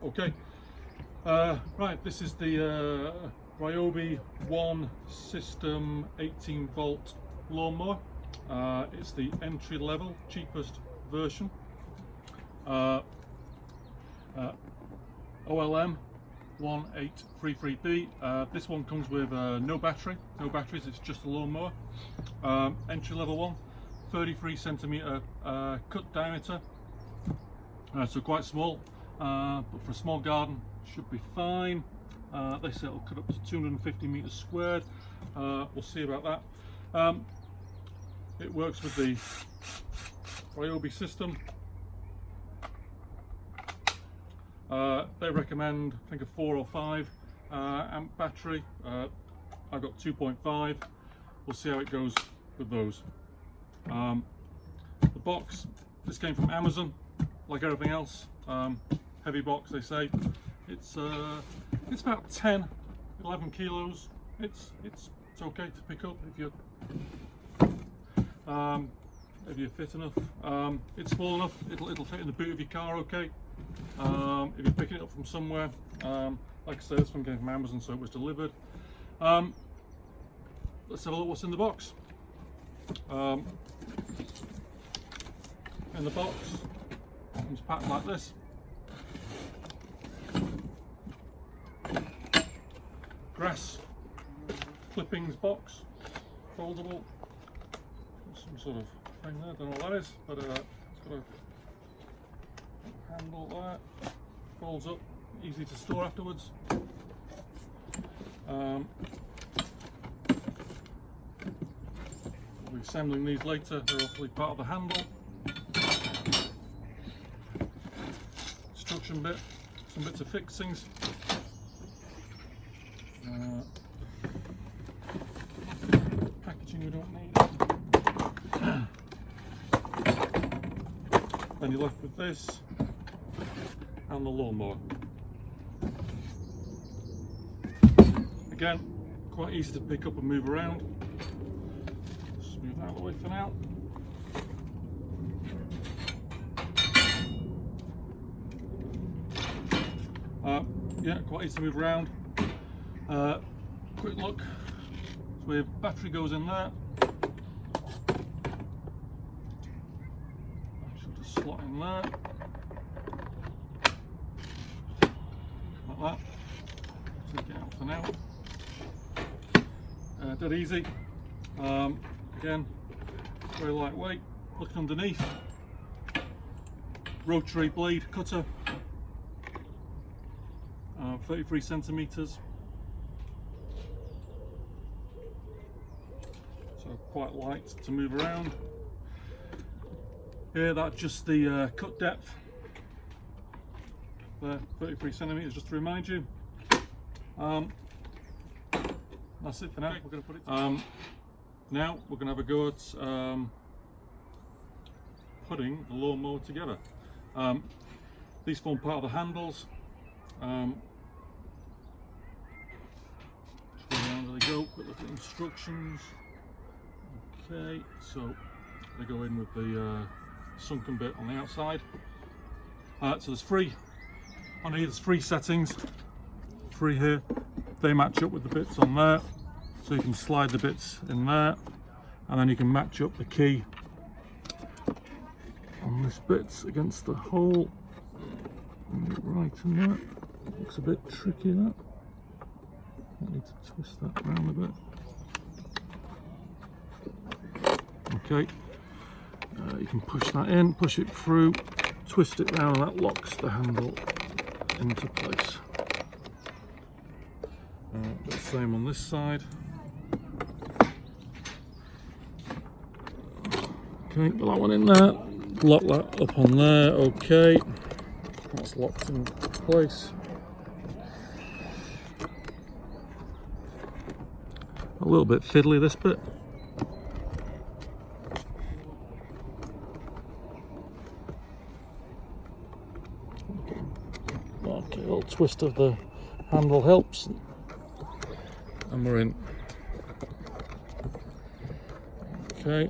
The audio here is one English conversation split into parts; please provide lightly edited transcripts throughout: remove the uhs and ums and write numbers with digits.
Okay. Right, this is the Ryobi One system 18 volt lawnmower. It's the entry level, cheapest version. OLM1833H. This one comes with no batteries, it's just a lawnmower. Entry level one, 33 centimeter cut diameter, so quite small, but for a small garden should be fine. They say it'll cut up to 250 meters squared. We'll see about that. It works with the Ryobi system. They recommend, I think, a 4 or 5 amp battery. I've got 2.5. We'll see how it goes with those. The box, this came from Amazon, like everything else. Heavy box, they say. It's about 11 kilos. It's okay to pick up if you're fit enough. It's small enough. It'll fit in the boot of your car. Okay. If you're picking it up from somewhere, like I said, this one came from Amazon, so it was delivered. Let's have a look what's in the box. In the box, it's packed like this. Grass clippings box, foldable. Some sort of thing there, don't know what that is, but it's got a handle there, folds up, easy to store afterwards. We'll be assembling these later, they're hopefully part of the handle. Instruction bit, some bits of fixings. Packaging we don't need. Then you're left with this and the lawnmower. Again, quite easy to pick up and move around. Just move that out of the way for now. Yeah, quite easy to move around. Quick look. So your battery goes in there. Should just slot in there. Like that. Take it out for now. Dead easy. Again, very lightweight. Looking underneath. Rotary blade cutter. 33 centimeters. So quite light to move around. Here, that's just the cut depth. There, 33 centimeters, just to remind you. That's it for now. We're going to put it. Now we're going to have a go at putting the lawnmower together. These form part of the handles. There they go. Quick look at the instructions. Okay, so they go in with the sunken bit on the outside. So there's 3 on here. There's 3 settings. 3 here. They match up with the bits on there, so you can slide the bits in there, and then you can match up the key on this bit against the hole. Right in there. Looks a bit tricky, that. I need to twist that around a bit. Okay, you can push that in, push it through, twist it round, and that locks the handle into place. The same on this side. Okay, put that one in there, lock that up on there. Okay, that's locked in place. A little bit fiddly, this bit. Okay, a little twist of the handle helps, and we're in. Okay.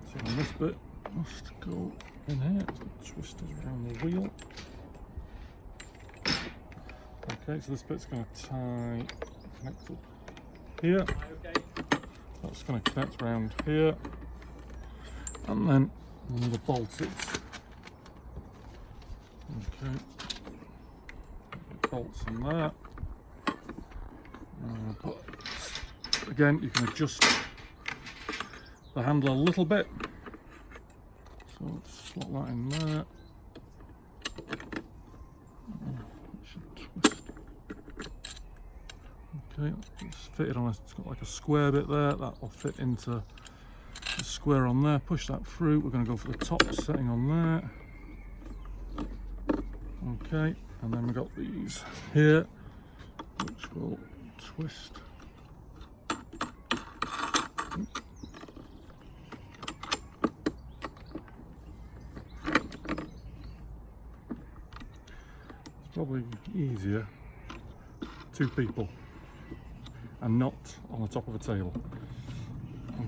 So on this bit must go in here, twisters around the wheel. Okay, so this bit's going to tie, connect up here. That's going to connect around here, and then I'm going to bolt it. Okay, bolts in there. But again, you can adjust the handle a little bit. So let's slot that in there. It should twist. Okay, it's fitted on. It's got like a square bit there. That will fit into the square on there. Push that through. We're going to go for the top setting on there. Okay, and then we've got these here, which will twist. It's probably easier 2 people and not on the top of a table.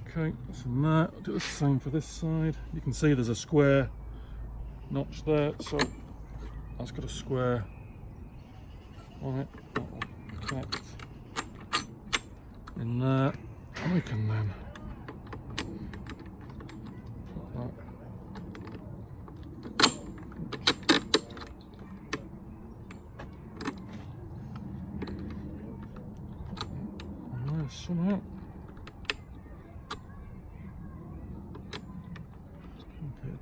Okay, that's in there. I'll do the same for this side. You can see there's a square notch there, so that's got a square on it. That will connect in there, and we can then put that. On there somehow.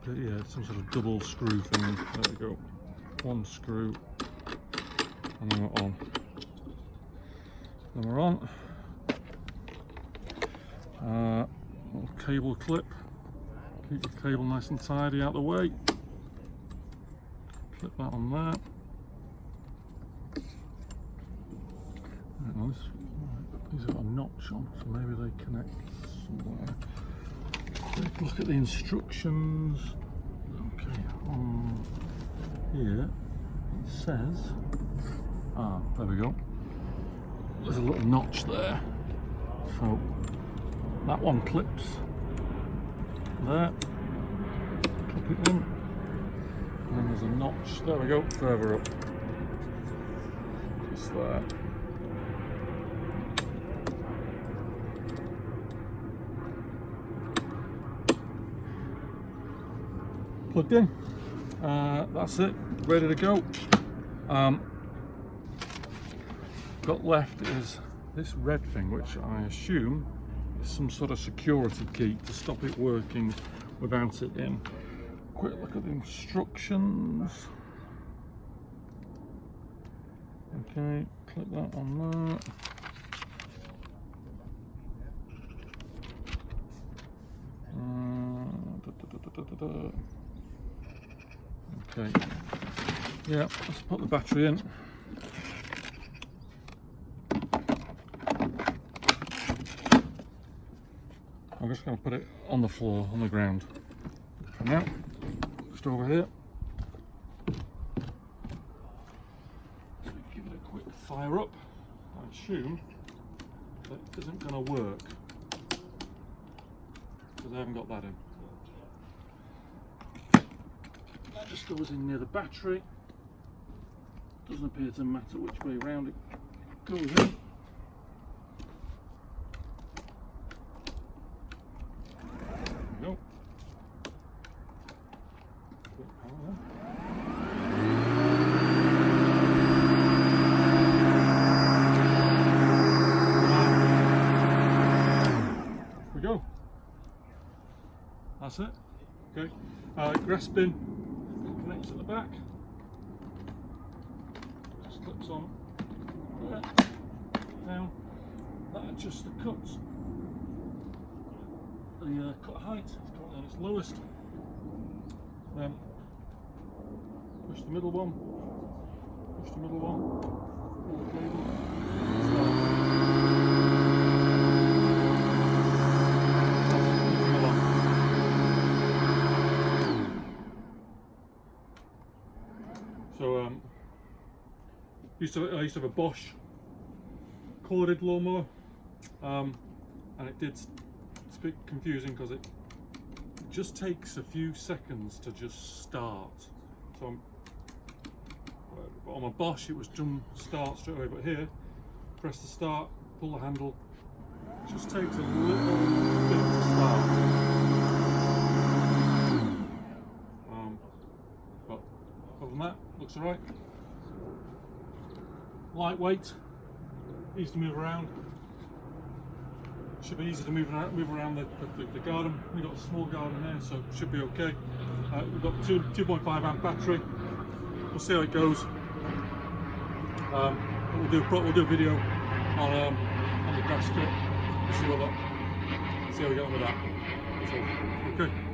Okay, yeah, some sort of double screw thing. There we go. 1 screw, and then we're on. Then we're on. Little cable clip. Keep the cable nice and tidy out the way. Clip that on there. Right, these have got a notch on, so maybe they connect somewhere. Take a look at the instructions. Okay, on here it says, there we go. There's a little notch there. So that one clips there. Clip it in. And then there's a notch, there we go, further up. Just there. Plugged in. That's it, ready to go. Got left is this red thing, which I assume is some sort of security key to stop it working without it in. Quick look at the instructions. Okay, clip that on there. Okay, yeah, let's put the battery in. I'm just going to put it on the floor, on the ground. For now, just over here. Give it a quick fire up. I assume that isn't going to work because I haven't got that in. That just goes in near the battery. Doesn't appear to matter which way around it goes in. There we go. There we go. That's it. Okay. Grass bin connects at the back. Just clips on there, down. That adjusts the cuts. The cut height is currently on its lowest. Then push the middle one. Push the middle one. Pull the cable. So I used to have a Bosch corded lawnmower, and it did. It's a bit confusing because it just takes a few seconds to just start. So on my Bosch it was done start straight away, but here, press the start, pull the handle, it just takes a little bit to start. But other than that, looks alright. Lightweight, easy to move around. Should be easy to move around the garden. We've got a small garden there, so it should be okay. We've got the 2.5 amp battery. We'll see how it goes. We'll do a video on the grass cut. See how we get on with that. So, okay.